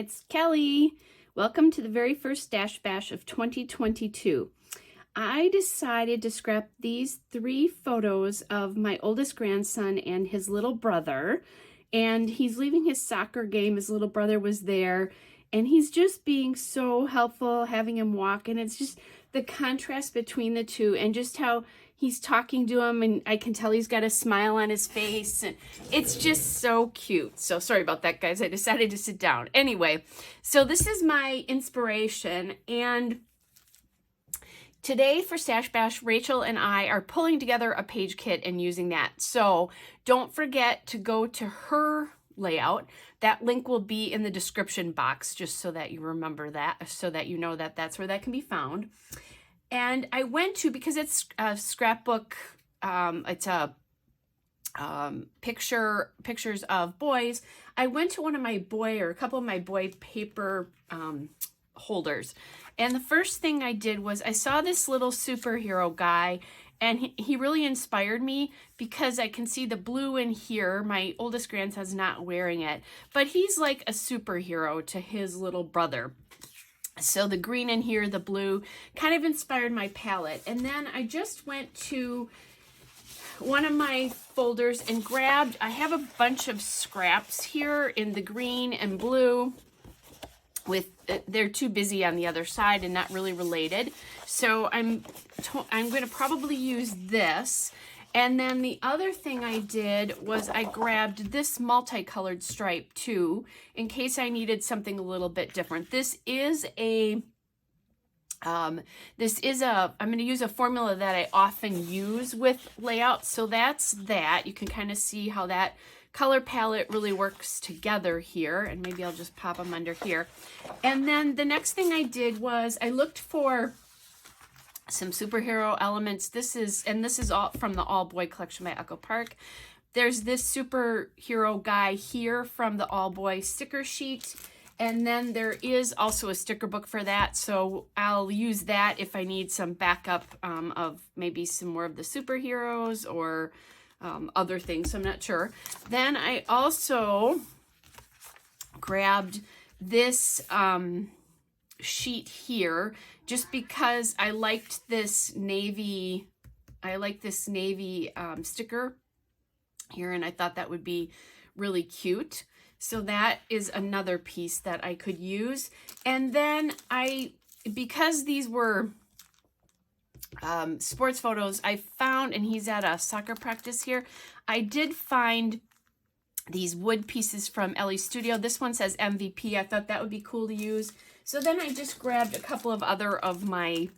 it's Kelly. Welcome to the very first Stash Bash of 2022. I decided to scrap these 3 photos of my oldest grandson and his little brother. And he's leaving his soccer game. His little brother was there. And he's just being so helpful, having him walk. And it's just the contrast between the two and just how he's talking to him, and I can tell he's got a smile on his face, and it's just so cute. So sorry about that, guys. I decided to sit down. Anyway, so this is my inspiration, and today for Stash Bash, Rachel and I are pulling together a page kit and using that. So don't forget to go to her layout. That link will be in the description box, just so that you remember that, so that you know that that's where that can be found. And I went to, because it's a scrapbook, it's a pictures of boys. I went to one of my a couple of my boy paper holders. And the first thing I did was I saw this little superhero guy, and he really inspired me because I can see the blue in here. My oldest grandson's not wearing it, but he's like a superhero to his little brother. So the green in here, the blue, kind of inspired my palette. And then I just went to one of my folders and grabbed, I have a bunch of scraps here in the green and blue. They're too busy on the other side and not really related. So I'm going to probably use this. And then the other thing I did was I grabbed this multicolored stripe too, in case I needed something a little bit different. I'm going to use a formula that I often use with layouts. So that's that. You can kind of see how that color palette really works together here. And maybe I'll just pop them under here. And then the next thing I did was I looked for some superhero elements. This is all from the All Boy collection by Echo Park. There's this superhero guy here from the All Boy sticker sheet. And then there is also a sticker book for that. So I'll use that if I need some backup of maybe some more of the superheroes or other things. So I'm not sure. Then I also grabbed this sheet here just because I liked this navy sticker here, and I thought that would be really cute. So that is another piece that I could use. And then because these were sports photos, I found, and he's at a soccer practice here, I did find these wood pieces from Ellie Studio. This one says MVP. I thought that would be cool to use. So then I just grabbed a couple of other of my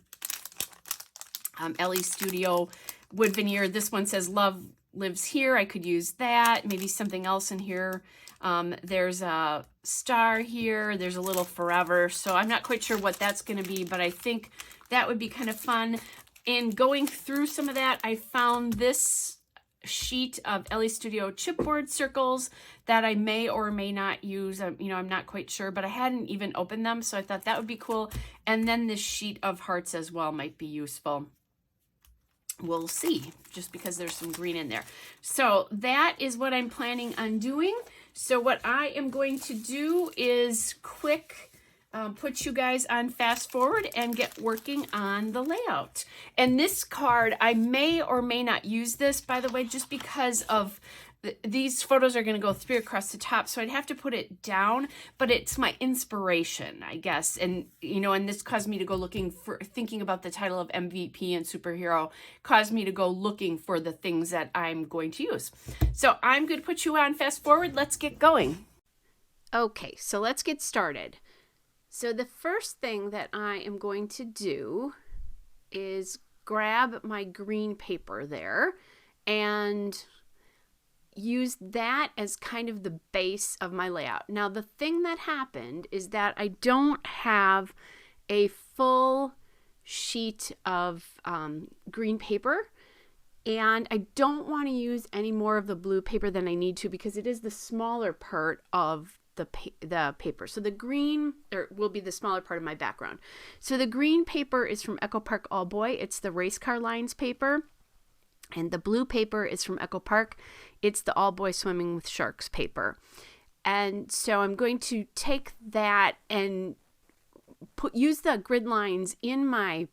Ellie Studio wood veneer. This one says Love Lives Here. I could use that. Maybe something else in here. There's a star here. There's a little forever. So I'm not quite sure what that's going to be, but I think that would be kind of fun. In going through some of that, I found this sheet of Ellie Studio chipboard circles that I may or may not use. I'm not quite sure, but I hadn't even opened them, so I thought that would be cool. And then this sheet of hearts as well might be useful. We'll see, just because there's some green in there. So that is what I'm planning on doing. So what I am going to do is put you guys on fast forward and get working on the layout. And this card, I may or may not use this, by the way, just because of these photos are going to go 3 across the top, so I'd have to put it down, but it's my inspiration, I guess. And, and this caused me to go thinking about the title of MVP and superhero, caused me to go looking for the things that I'm going to use. So I'm going to put you on fast forward. Let's get going. Okay, so let's get started. So the first thing that I am going to do is grab my green paper there and use that as kind of the base of my layout. Now, the thing that happened is that I don't have a full sheet of green paper, and I don't want to use any more of the blue paper than I need to because it is the smaller part of the paper. So the green will be the smaller part of my background. So the green paper is from Echo Park All Boy. It's the race car lines paper. And the blue paper is from Echo Park. It's the All Boy Swimming with Sharks paper. And so I'm going to take that and use the grid lines in my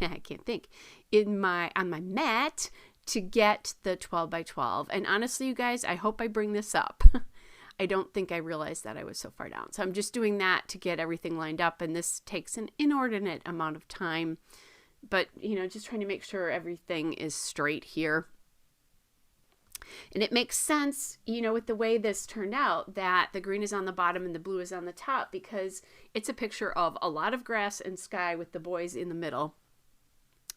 I can't think, on my mat to get the 12 by 12. And honestly, you guys, I hope I bring this up. I don't think I realized that I was so far down. So I'm just doing that to get everything lined up. And this takes an inordinate amount of time. But, just trying to make sure everything is straight here. And it makes sense, with the way this turned out, that the green is on the bottom and the blue is on the top, because it's a picture of a lot of grass and sky with the boys in the middle.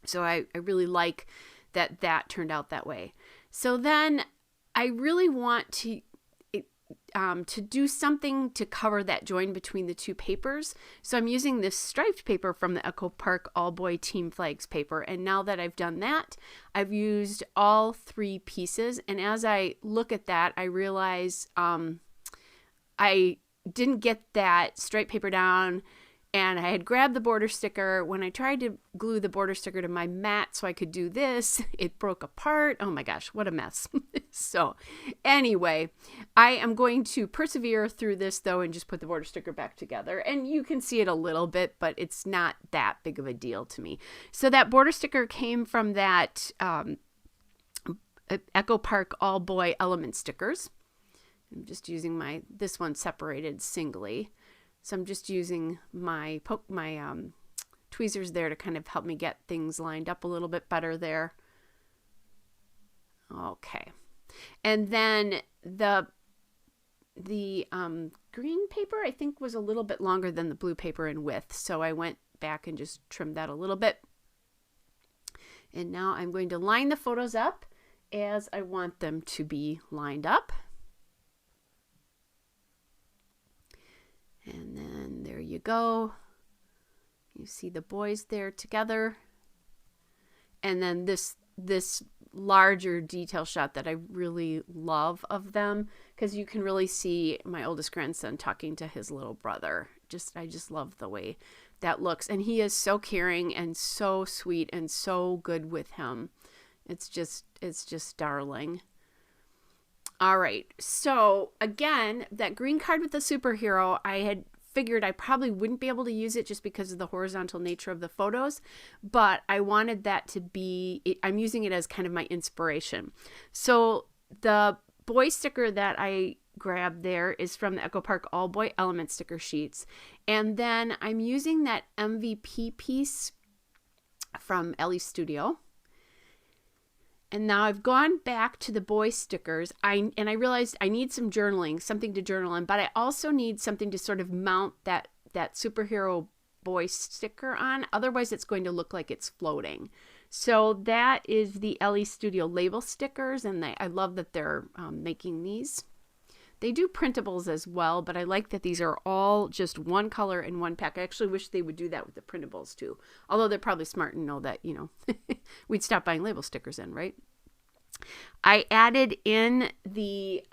So I really like that turned out that way. So then I really want to do something to cover that join between the two papers. So I'm using this striped paper from the Echo Park All Boy Team Flags paper. And now that I've done that, I've used all 3 pieces. And as I look at that, I realize I didn't get that striped paper down, and I had grabbed the border sticker. When I tried to glue the border sticker to my mat so I could do this, it broke apart. Oh my gosh, what a mess. So anyway, I am going to persevere through this though and just put the border sticker back together. And you can see it a little bit, but it's not that big of a deal to me. So that border sticker came from that Echo Park All Boy Element stickers. I'm just using this one separated singly. So I'm just using my tweezers there to kind of help me get things lined up a little bit better there. Okay. And then the green paper, I think, was a little bit longer than the blue paper in width. So I went back and just trimmed that a little bit. And now I'm going to line the photos up as I want them to be lined up. And then there you go. You see the boys there together. And then this larger detail shot that I really love of them, because you can really see my oldest grandson talking to his little brother. I just love the way that looks. And he is so caring and so sweet and so good with him. It's just darling. All right, so again, that green card with the superhero, I had figured I probably wouldn't be able to use it just because of the horizontal nature of the photos, but I wanted that to be, I'm using it as kind of my inspiration. So the boy sticker that I grabbed there is from the Echo Park All Boy Element sticker sheets. And then I'm using that MVP piece from Ellie Studio. And now I've gone back to the boy stickers. I realized I need some journaling, something to journal on, but I also need something to sort of mount that superhero boy sticker on. Otherwise, it's going to look like it's floating. So that is the Ellie Studio label stickers, and I love that they're making these. They do printables as well, but I like that these are all just one color in one pack. I actually wish they would do that with the printables too. Although they're probably smart and know that, we'd stop buying label stickers then, right? I added in the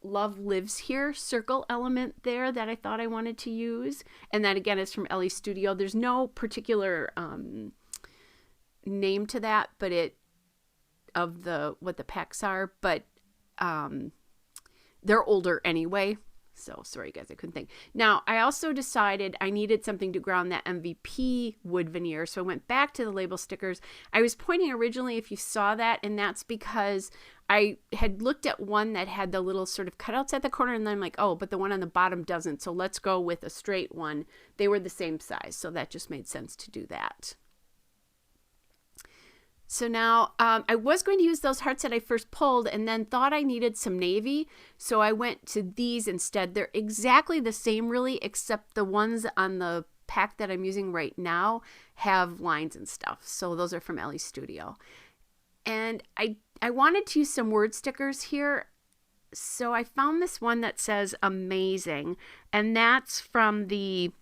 Love Lives Here circle element there that I thought I wanted to use. And that again is from Ellie Studio. There's no particular name to that, but what the packs are, but they're older anyway. So sorry guys, I couldn't think. Now I also decided I needed something to ground that MVP wood veneer. So I went back to the label stickers. I was pointing originally if you saw that, and that's because I had looked at one that had the little sort of cutouts at the corner, and then I'm like, oh, but the one on the bottom doesn't. So let's go with a straight one. They were the same size. So that just made sense to do that. So now I was going to use those hearts that I first pulled and then thought I needed some navy. So I went to these instead. They're exactly the same really, except the ones on the pack that I'm using right now have lines and stuff. So those are from Ellie Studio. And I wanted to use some word stickers here. So I found this one that says amazing. And that's from the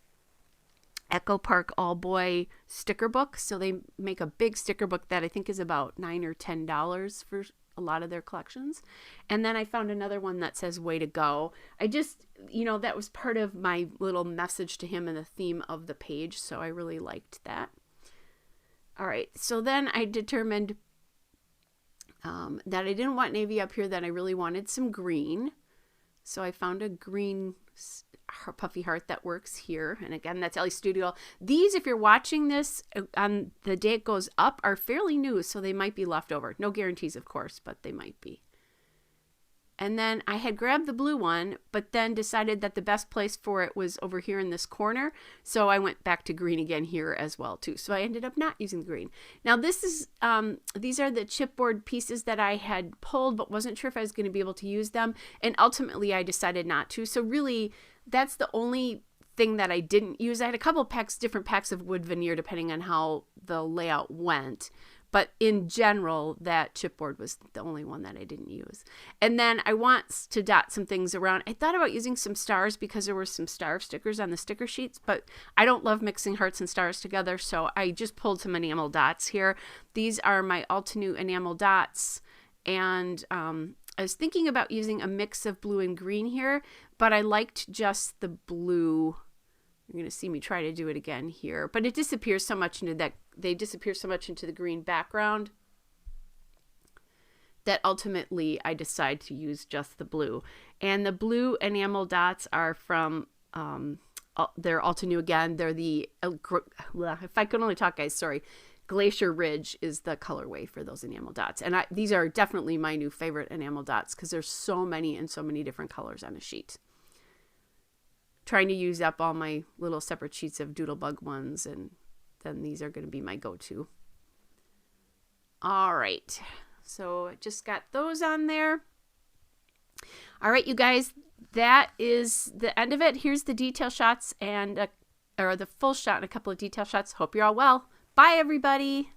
Echo Park All Boy sticker book. So they make a big sticker book that I think is about $9 or $10 for a lot of their collections. And then I found another one that says way to go. I just, that was part of my little message to him and the theme of the page. So I really liked that. All right. So then I determined that I didn't want navy up here, that I really wanted some green. So I found a green puffy heart that works here. And again, that's Ellie Studio. These, if you're watching this on the day it goes up, are fairly new, so they might be left over. No guarantees, of course, but they might be. And then I had grabbed the blue one, but then decided that the best place for it was over here in this corner. So I went back to green again here as well too. So I ended up not using the green. Now this is, these are the chipboard pieces that I had pulled, but wasn't sure if I was going to be able to use them. And ultimately I decided not to. So really that's the only thing that I didn't use. I had a couple packs, different packs of wood veneer depending on how the layout went. But in general, that chipboard was the only one that I didn't use. And then I want to dot some things around. I thought about using some stars because there were some star stickers on the sticker sheets, but I don't love mixing hearts and stars together, so I just pulled some enamel dots here. These are my Altenew enamel dots, and I was thinking about using a mix of blue and green here, but I liked just the blue. You're going to see me try to do it again here, but it disappears so much into that, they disappear so much into the green background that ultimately I decide to use just the blue. And the blue enamel dots are from, they're Altenew again. They're the, if I could only talk, guys, sorry. Glacier Ridge is the colorway for those enamel dots. And these are definitely my new favorite enamel dots because there's so many and so many different colors on a sheet. Trying to use up all my little separate sheets of Doodlebug ones, and then these are going to be my go-to. All right, so I just got those on there. All right, you guys, that is the end of it. Here's the detail shots and or the full shot and a couple of detail shots. Hope you're all well. Bye, everybody.